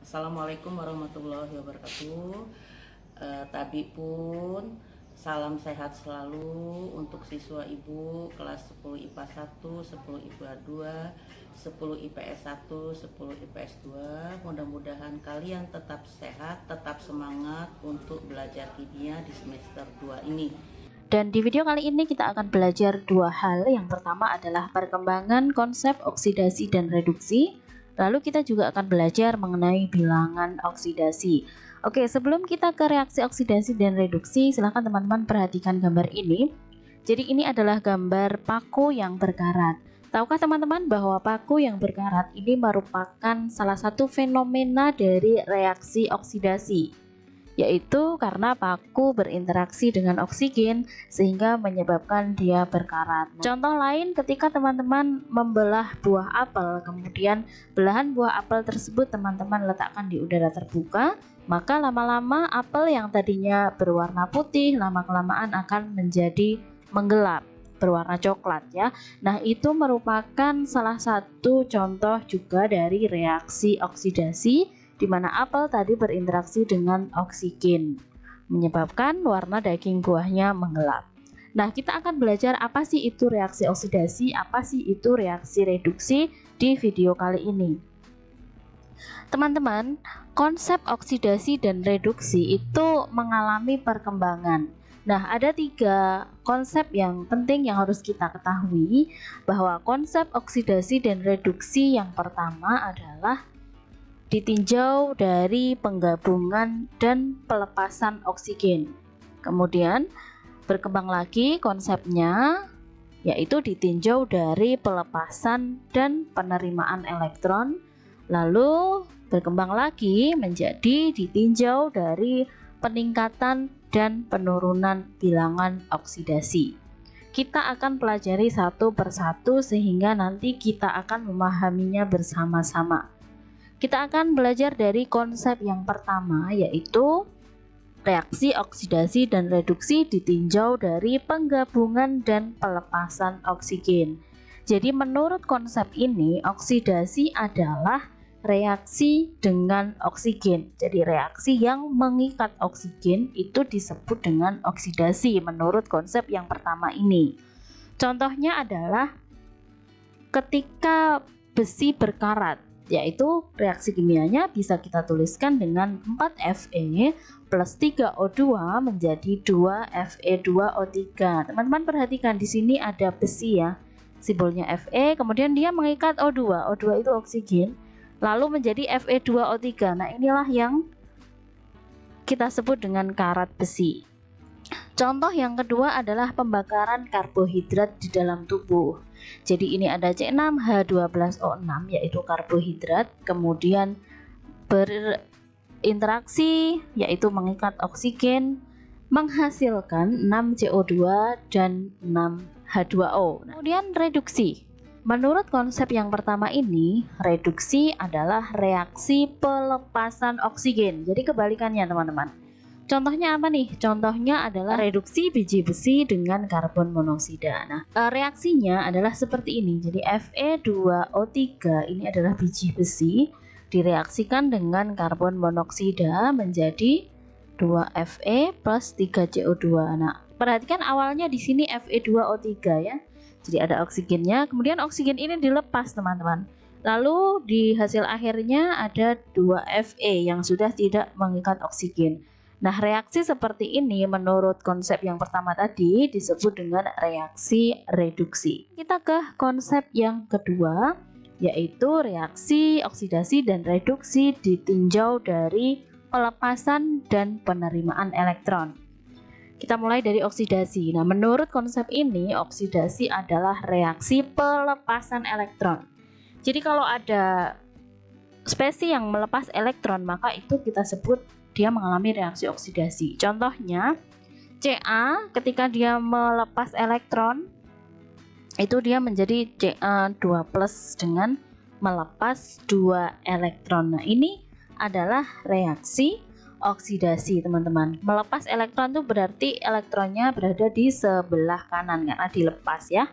Assalamualaikum warahmatullahi wabarakatuh. Tadi pun salam sehat selalu untuk siswa ibu kelas 10 IPA 1, 10 IPA 2, 10 IPS 1, 10 IPS 2. Mudah-mudahan kalian tetap sehat, tetap semangat untuk belajar kimia di semester 2 ini. Dan di video kali ini kita akan belajar dua hal. Yang pertama adalah perkembangan konsep oksidasi dan reduksi. Lalu kita juga akan belajar mengenai bilangan oksidasi. Oke, sebelum kita ke reaksi oksidasi dan reduksi, silahkan teman-teman perhatikan gambar ini. Jadi ini adalah gambar paku yang berkarat. Tahukah teman-teman bahwa paku yang berkarat ini merupakan salah satu fenomena dari reaksi oksidasi, yaitu karena paku berinteraksi dengan oksigen sehingga menyebabkan dia berkarat. Contoh lain, ketika teman-teman membelah buah apel, kemudian belahan buah apel tersebut teman-teman letakkan di udara terbuka, maka lama-lama apel yang tadinya berwarna putih lama-kelamaan akan menjadi menggelap, berwarna coklat ya. Nah, itu merupakan salah satu contoh juga dari reaksi oksidasi, di mana apel tadi berinteraksi dengan oksigen, menyebabkan warna daging buahnya menggelap. Nah, kita akan belajar apa sih itu reaksi oksidasi, apa sih itu reaksi reduksi di video kali ini. Teman-teman, konsep oksidasi dan reduksi itu mengalami perkembangan. Nah, ada tiga konsep yang penting yang harus kita ketahui, bahwa konsep oksidasi dan reduksi yang pertama adalah ditinjau dari penggabungan dan pelepasan oksigen. Kemudian berkembang lagi konsepnya, yaitu ditinjau dari pelepasan dan penerimaan elektron. Lalu berkembang lagi menjadi ditinjau dari peningkatan dan penurunan bilangan oksidasi. Kita akan pelajari satu persatu sehingga nanti kita akan memahaminya bersama-sama. Kita akan belajar dari konsep yang pertama, yaitu reaksi oksidasi dan reduksi ditinjau dari penggabungan dan pelepasan oksigen. Jadi menurut konsep ini, oksidasi adalah reaksi dengan oksigen. Jadi reaksi yang mengikat oksigen itu disebut dengan oksidasi menurut konsep yang pertama ini. Contohnya adalah ketika besi berkarat, yaitu reaksi kimianya bisa kita tuliskan dengan 4Fe plus 3O2 menjadi 2Fe2O3. Teman-teman perhatikan di sini ada besi ya, simbolnya Fe, kemudian dia mengikat O2, O2 itu oksigen, lalu menjadi Fe2O3. Nah, inilah yang kita sebut dengan karat besi. Contoh yang kedua adalah pembakaran karbohidrat di dalam tubuh. Jadi ini ada C6H12O6 yaitu karbohidrat, kemudian berinteraksi yaitu mengikat oksigen, menghasilkan 6CO2 dan 6H2O. Kemudian reduksi. Menurut konsep yang pertama ini, reduksi adalah reaksi pelepasan oksigen. Jadi kebalikannya teman-teman. Contohnya apa nih? Contohnya adalah reduksi biji besi dengan karbon monoksida. Nah, reaksinya adalah seperti ini. Jadi Fe2O3 ini adalah biji besi direaksikan dengan karbon monoksida menjadi 2Fe plus 3CO2. Nah, perhatikan awalnya di sini Fe2O3 ya. Jadi ada oksigennya, kemudian oksigen ini dilepas teman-teman. Lalu di hasil akhirnya ada 2Fe yang sudah tidak mengikat oksigen. Nah, reaksi seperti ini menurut konsep yang pertama tadi disebut dengan reaksi reduksi. Kita ke konsep yang kedua, yaitu reaksi oksidasi dan reduksi ditinjau dari pelepasan dan penerimaan elektron. Kita mulai dari oksidasi. Nah, menurut konsep ini, oksidasi adalah reaksi pelepasan elektron. Jadi kalau ada spesies yang melepas elektron, maka itu kita sebut dia mengalami reaksi oksidasi. Contohnya Ca ketika dia melepas elektron itu dia menjadi Ca2+ dengan melepas 2 elektron. Nah, ini adalah reaksi oksidasi teman-teman. Melepas elektron itu berarti elektronnya berada di sebelah kanan karena dilepas ya.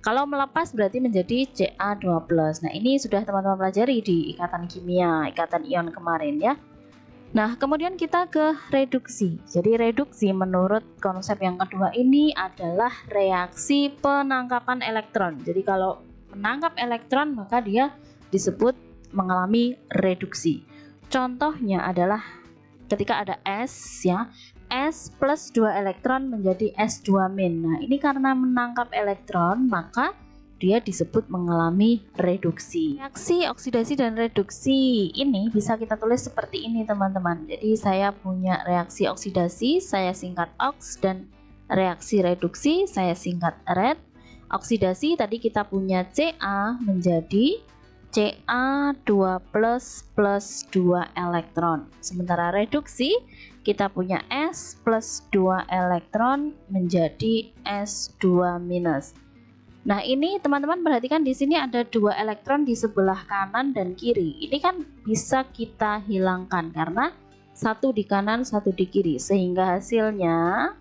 Kalau melepas berarti menjadi Ca2+. Nah, ini sudah teman-teman pelajari di ikatan kimia, ikatan ion kemarin ya. Nah, kemudian kita ke reduksi. Jadi reduksi menurut konsep yang kedua ini adalah reaksi penangkapan elektron. Jadi kalau menangkap elektron maka dia disebut mengalami reduksi. Contohnya adalah ketika ada S ya, S plus 2 elektron menjadi S2-. Nah, ini karena menangkap elektron maka dia disebut mengalami reduksi. Reaksi oksidasi dan reduksi ini bisa kita tulis seperti ini teman-teman. Jadi saya punya reaksi oksidasi, saya singkat oks, dan reaksi reduksi saya singkat red. Oksidasi tadi kita punya Ca menjadi Ca2+ plus 2 elektron. Sementara reduksi kita punya S plus 2 elektron menjadi S2-. Nah, ini teman-teman perhatikan di sini ada 2 elektron di sebelah kanan dan kiri. Ini kan bisa kita hilangkan karena satu di kanan, satu di kiri, sehingga hasilnya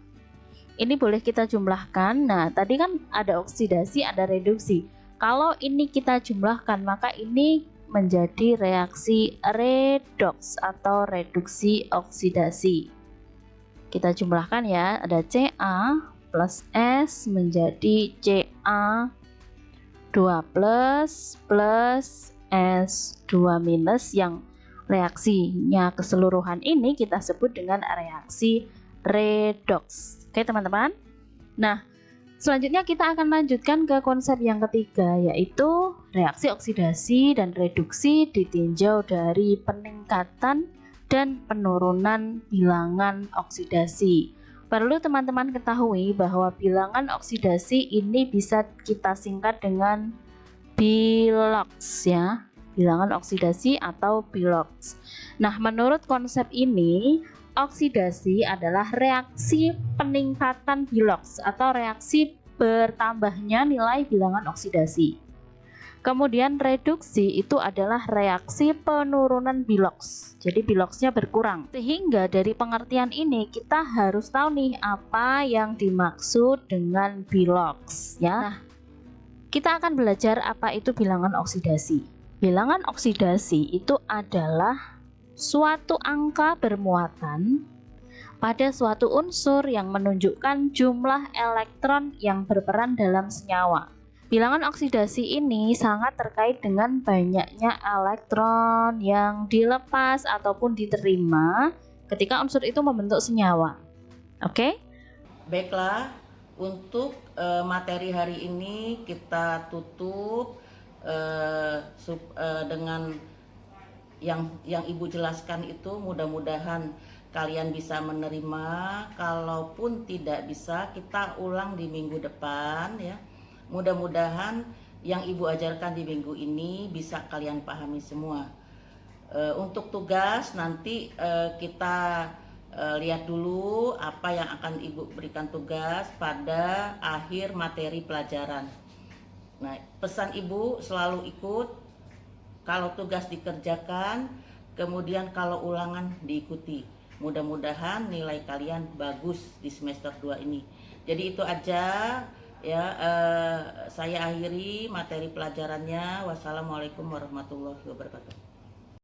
ini boleh kita jumlahkan. Nah, tadi kan ada oksidasi, ada reduksi. Kalau ini kita jumlahkan, maka ini menjadi reaksi redoks atau reduksi oksidasi. Kita jumlahkan ya, ada Ca plus S menjadi Ca2+ plus S2- yang reaksinya keseluruhan ini kita sebut dengan reaksi redoks. Oke teman-teman. Nah, selanjutnya kita akan lanjutkan ke konsep yang ketiga, yaitu reaksi oksidasi dan reduksi ditinjau dari peningkatan dan penurunan bilangan oksidasi. Perlu teman-teman ketahui bahwa bilangan oksidasi ini bisa kita singkat dengan bilox ya, bilangan oksidasi atau bilox. Nah, menurut konsep ini, oksidasi adalah reaksi peningkatan bilox atau reaksi bertambahnya nilai bilangan oksidasi. Kemudian reduksi itu adalah reaksi penurunan bilox. Jadi biloxnya berkurang. Sehingga dari pengertian ini kita harus tahu nih apa yang dimaksud dengan bilox ya. Nah, kita akan belajar apa itu bilangan oksidasi. Bilangan oksidasi itu adalah suatu angka bermuatan pada suatu unsur yang menunjukkan jumlah elektron yang berperan dalam senyawa. Bilangan oksidasi ini sangat terkait dengan banyaknya elektron yang dilepas ataupun diterima ketika unsur itu membentuk senyawa. Oke? Baiklah, untuk materi hari ini kita tutup dengan yang Ibu jelaskan itu. Mudah-mudahan kalian bisa menerima. Kalaupun tidak bisa, kita ulang di minggu depan ya. Mudah-mudahan yang Ibu ajarkan di minggu ini bisa kalian pahami semua. Untuk tugas nanti kita lihat dulu apa yang akan Ibu berikan tugas pada akhir materi pelajaran. Nah, pesan Ibu selalu ikut. Kalau tugas dikerjakan, kemudian kalau ulangan diikuti. Mudah-mudahan nilai kalian bagus di semester 2 ini. Jadi itu aja ya, saya akhiri materi pelajarannya. Wassalamualaikum warahmatullahi wabarakatuh.